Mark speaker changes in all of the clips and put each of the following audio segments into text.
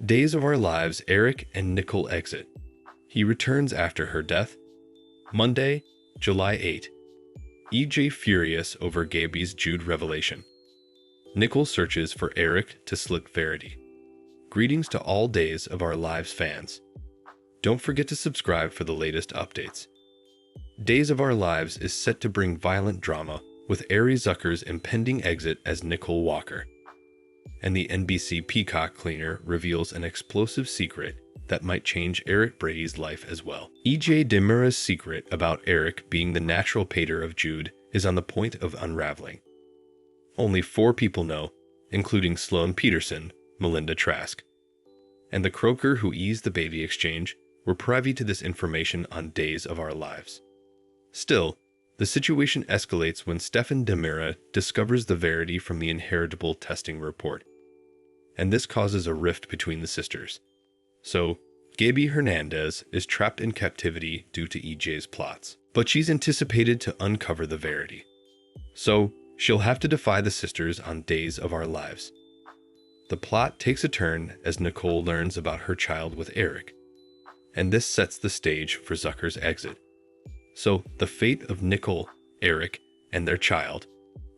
Speaker 1: Days of Our Lives, Eric and Nicole exit. He returns after her death. Monday, July 8. EJ furious over Gabby's Jude revelation. Nicole searches for Eric to slick Verity. Greetings to all Days of Our Lives fans. Don't forget to subscribe for the latest updates. Days of Our Lives is set to bring violent drama with Ari Zucker's impending exit as Nicole Walker. And the NBC Peacock cleaner reveals an explosive secret that might change Eric Brady's life as well. EJ Demura's secret about Eric being the natural pater of Jude is on the point of unraveling. Only 4 people know, including Sloan Peterson, Melinda Trask, and the croaker who eased the baby exchange were privy to this information on Days of Our Lives. Still, the situation escalates when Stefan Demura discovers the Verity from the inheritable testing report, and this causes a rift between the sisters. So, Gabby Hernandez is trapped in captivity due to EJ's plots, but she's anticipated to uncover the Verity. So, she'll have to defy the sisters on Days of Our Lives. The plot takes a turn as Nicole learns about her child with Eric, and this sets the stage for Zucker's exit. So, the fate of Nicole, Eric, and their child,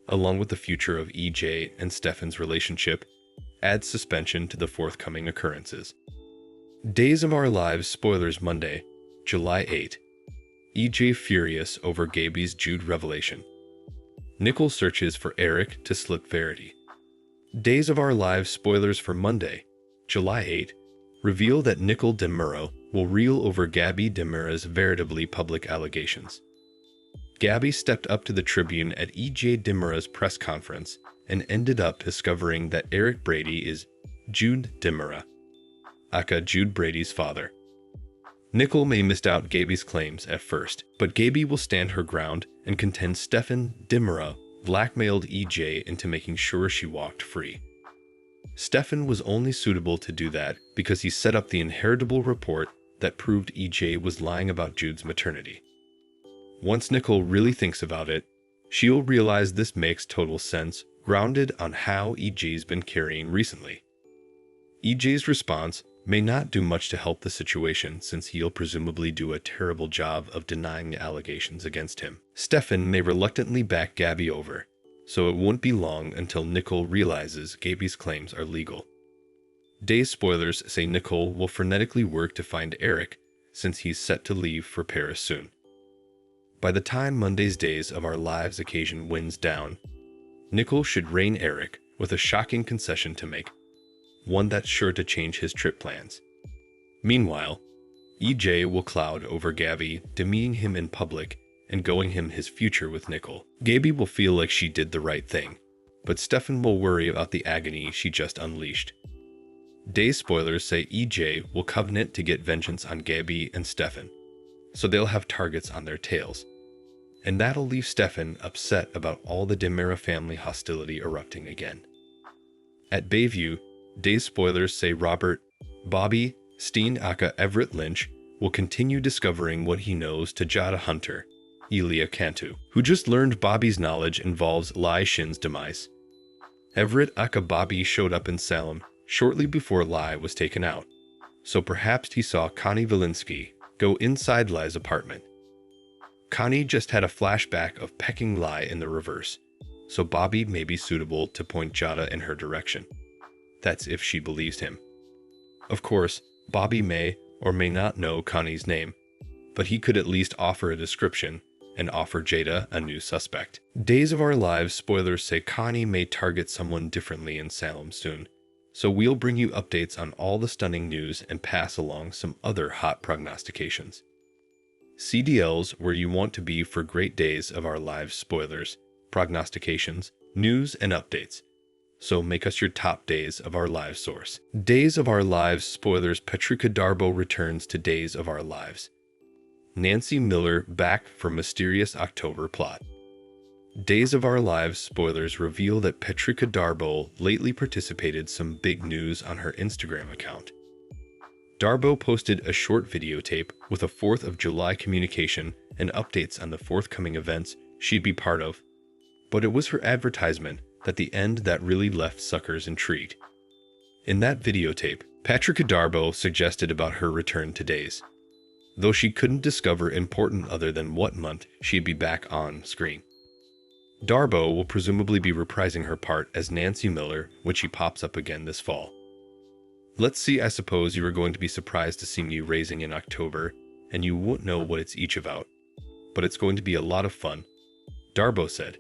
Speaker 1: along with the future of EJ and Stefan's relationship, adds suspension to the forthcoming occurrences. Days of Our Lives spoilers Monday, July 8. EJ furious over Gabby's Jude revelation. Nicole searches for Eric to slip Verity. Days of Our Lives spoilers for Monday, July 8, reveal that Nicole Demuro will reel over Gabby Demura's veritably public allegations. Gabby stepped up to the Tribune at EJ Demura's press conference and ended up discovering that Eric Brady is Jude Demura, aka Jude Brady's father. Nicole may misdoubt Gabby's claims at first, but Gabby will stand her ground and contend Stefan Demura blackmailed EJ into making sure she walked free. Stefan was only suitable to do that because he set up the inheritable report that proved EJ was lying about Jude's maternity. Once Nicole really thinks about it, she'll realize this makes total sense, grounded on how EJ's been carrying recently. EJ's response may not do much to help the situation since he'll presumably do a terrible job of denying the allegations against him. Stefan may reluctantly back Gabby over, so it won't be long until Nicole realizes Gabby's claims are legal. Days spoilers say Nicole will frenetically work to find Eric since he's set to leave for Paris soon. By the time Monday's Days of Our Lives occasion winds down, Nicole should rein Eric with a shocking concession to make, one that's sure to change his trip plans. Meanwhile, EJ will cloud over Gabby, demeaning him in public and going him his future with Nicole. Gabby will feel like she did the right thing, but Stefan will worry about the agony she just unleashed. Days spoilers say EJ will covenant to get vengeance on Gabby and Stefan, so they'll have targets on their tails. And that'll leave Stefan upset about all the Demura family hostility erupting again. At Bayview, Days spoilers say Robert Bobby Steen aka Everett Lynch will continue discovering what he knows to Jada Hunter, Elia Cantu, who just learned Bobby's knowledge involves Lai Shin's demise. Everett aka Bobby showed up in Salem shortly before Lai was taken out, so perhaps he saw Connie Valinsky go inside Lai's apartment. Connie just had a flashback of pecking Lai in the reverse, so Bobby may be suitable to point Jada in her direction. That's if she believes him. Of course, Bobby may or may not know Connie's name, but he could at least offer a description and offer Jada a new suspect. Days of Our Lives spoilers say Connie may target someone differently in Salem soon, so we'll bring you updates on all the stunning news and pass along some other hot prognostications. CDL's where you want to be for great Days of Our Lives spoilers, prognostications, news, and updates. So make us your top Days of Our Lives source. Days of Our Lives spoilers Patricia Darbo returns to Days of Our Lives. Nancy Miller back for mysterious October plot. Days of Our Lives spoilers reveal that Patricia Darbo lately participated some big news on her Instagram account. Darbo posted a short videotape with a 4th of July communication and updates on the forthcoming events she'd be part of, but it was her advertisement at the end that really left suckers intrigued. In that videotape, Patricia Darbo suggested about her return to Days, though she couldn't discover important other than what month she'd be back on screen. Darbo will presumably be reprising her part as Nancy Miller when she pops up again this fall. Let's see, I suppose you were going to be surprised to see me raising in October, and you won't know what it's each about. But it's going to be a lot of fun, Darbo said.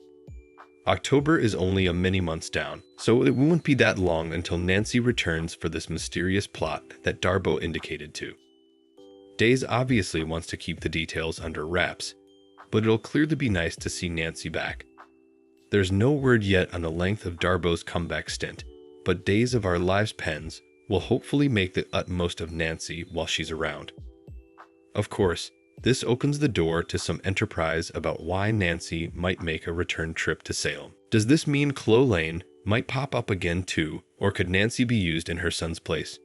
Speaker 1: October is only a many months down, so it won't be that long until Nancy returns for this mysterious plot that Darbo indicated to. Days obviously wants to keep the details under wraps, but it'll clearly be nice to see Nancy back. There's no word yet on the length of Darbo's comeback stint, but Days of Our Lives pens will hopefully make the utmost of Nancy while she's around. Of course, this opens the door to some enterprise about why Nancy might make a return trip to Salem. Does this mean Chloe Lane might pop up again too, or could Nancy be used in her son's place?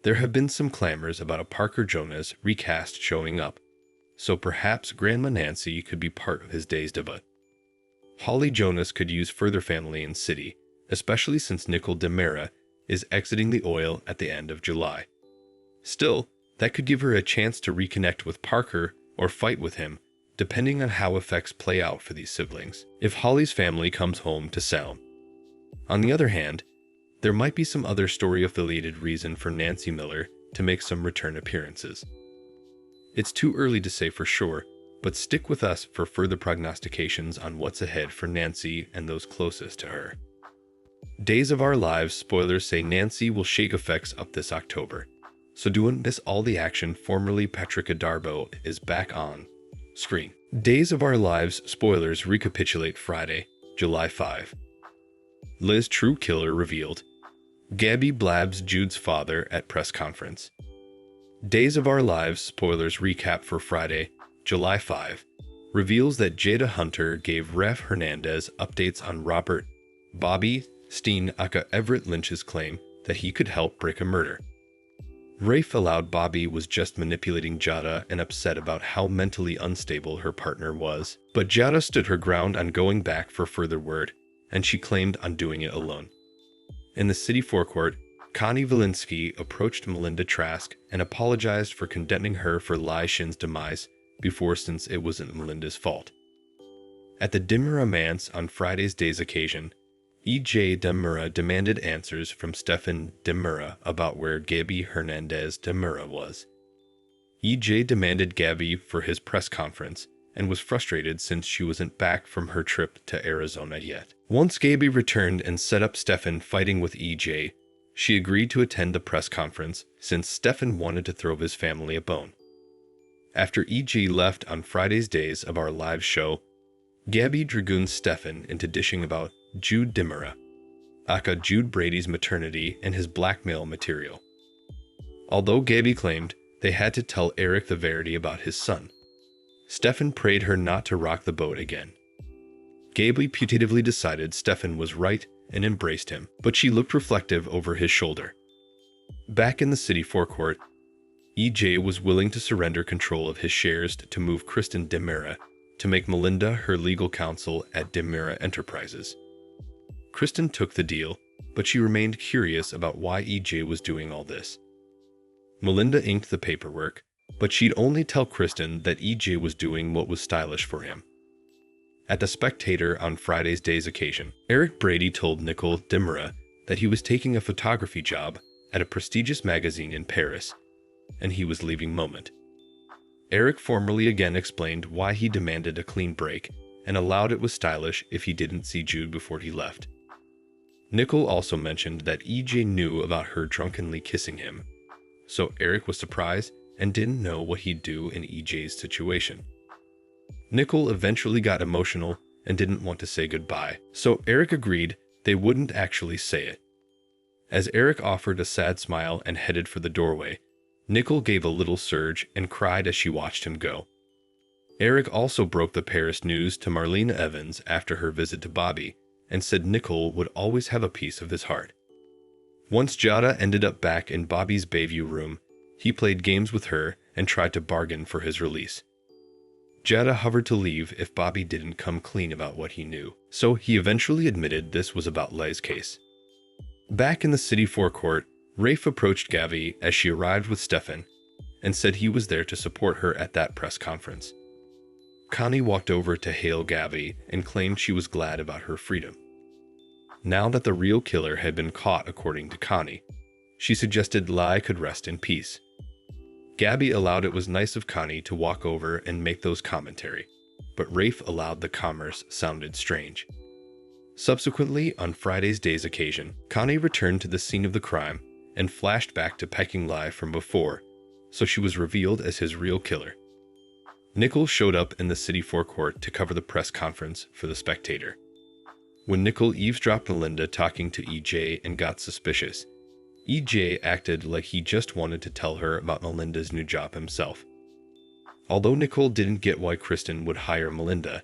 Speaker 1: There have been some clamors about a Parker Jonas recast showing up, so perhaps Grandma Nancy could be part of his Days debut. Holly Jonas could use further family in City, especially since Nicole DeMera is exiting the oil at the end of July. Still, that could give her a chance to reconnect with Parker or fight with him, depending on how effects play out for these siblings, if Holly's family comes home to Salem. On the other hand, there might be some other story-affiliated reason for Nancy Miller to make some return appearances. It's too early to say for sure, but stick with us for further prognostications on what's ahead for Nancy and those closest to her. Days of Our Lives spoilers say Nancy will shake effects up this October, so don't miss all the action. Formerly Patricia Darbo is back on screen. Days of Our Lives spoilers recapitulate Friday, July 5. Liz true killer revealed. Gabby blabs Jude's father at press conference. Days of Our Lives spoilers recap for Friday, July 5, reveals that Jada Hunter gave Ref Hernandez updates on Robert Bobby Steen aka Everett Lynch's claim that he could help break a murder. Rafe allowed Bobby was just manipulating Jada and upset about how mentally unstable her partner was, but Jada stood her ground on going back for further word, and she claimed on doing it alone. In the city forecourt, Connie Valinsky approached Melinda Trask and apologized for condemning her for Lai Shin's demise before, since it wasn't Melinda's fault. At the Demura Manse on Friday's Days occasion, E.J. Demura demanded answers from Stefan Demura about where Gabby Hernandez Demura was. E.J. demanded Gabby for his press conference and was frustrated since she wasn't back from her trip to Arizona yet. Once Gabby returned and set up Stefan fighting with E.J., she agreed to attend the press conference since Stefan wanted to throw his family a bone. After E.J. left on Friday's Days of Our Lives show, Gabby dragooned Stefan into dishing about Jude Demura, aka Jude Brady's maternity and his blackmail material. Although Gabby claimed they had to tell Eric the verity about his son, Stefan prayed her not to rock the boat again. Gabby putatively decided Stefan was right and embraced him, but she looked reflective over his shoulder. Back in the city forecourt, E.J. was willing to surrender control of his shares to move Kristen Demura to make Melinda her legal counsel at Demura Enterprises. Kristen took the deal, but she remained curious about why E.J. was doing all this. Melinda inked the paperwork, but she'd only tell Kristen that E.J. was doing what was stylish for him. At the Spectator on Friday's Days occasion, Eric Brady told Nicole Demura that he was taking a photography job at a prestigious magazine in Paris, and he was leaving Moment. Eric formally again explained why he demanded a clean break and allowed it was stylish if he didn't see Jude before he left. Nicole also mentioned that E.J. knew about her drunkenly kissing him, so Eric was surprised and didn't know what he'd do in E.J.'s situation. Nicole eventually got emotional and didn't want to say goodbye, so Eric agreed they wouldn't actually say it. As Eric offered a sad smile and headed for the doorway, Nicole gave a little surge and cried as she watched him go. Eric also broke the Paris news to Marlena Evans after her visit to Bobby, and said Nicole would always have a piece of his heart. Once Jada ended up back in Bobby's Bayview room, he played games with her and tried to bargain for his release. Jada hovered to leave if Bobby didn't come clean about what he knew, so he eventually admitted this was about Leigh's case. Back in the city forecourt, Rafe approached Gabby as she arrived with Stefan and said he was there to support her at that press conference. Connie walked over to hail Gabby and claimed she was glad about her freedom. Now that the real killer had been caught, according to Connie, she suggested Lai could rest in peace. Gabby allowed it was nice of Connie to walk over and make those commentary, but Rafe allowed the commerce sounded strange. Subsequently, on Friday's day's occasion, Connie returned to the scene of the crime and flashed back to Peking Lai from before, so she was revealed as his real killer. Nickel showed up in the city forecourt to cover the press conference for The Spectator. When Nickel eavesdropped Melinda talking to EJ and got suspicious, EJ acted like he just wanted to tell her about Melinda's new job himself. Although Nickel didn't get why Kristen would hire Melinda,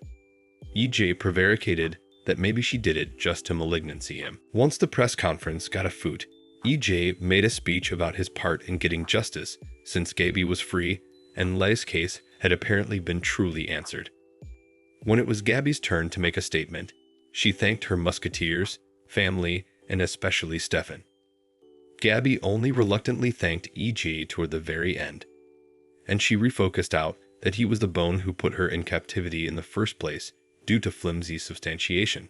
Speaker 1: EJ prevaricated that maybe she did it just to malignancy him. Once the press conference got afoot, EJ made a speech about his part in getting justice since Gabby was free and Lai's case had apparently been truly answered. When it was Gabby's turn to make a statement, she thanked her musketeers, family, and especially Stefan. Gabby only reluctantly thanked EJ toward the very end, and she refocused out that he was the bone who put her in captivity in the first place due to flimsy substantiation.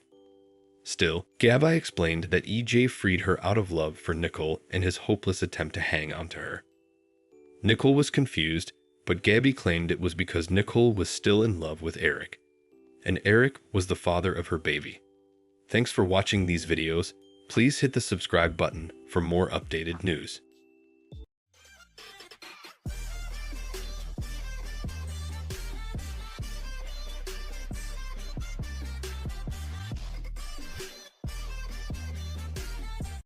Speaker 1: Still, Gabby explained that EJ freed her out of love for Nickel in his hopeless attempt to hang onto her. Nickel was confused, but Gabby claimed it was because Nickel was still in love with Eric, and Eric was the father of her baby. Thanks for watching these videos. Please hit the subscribe button for more updated news.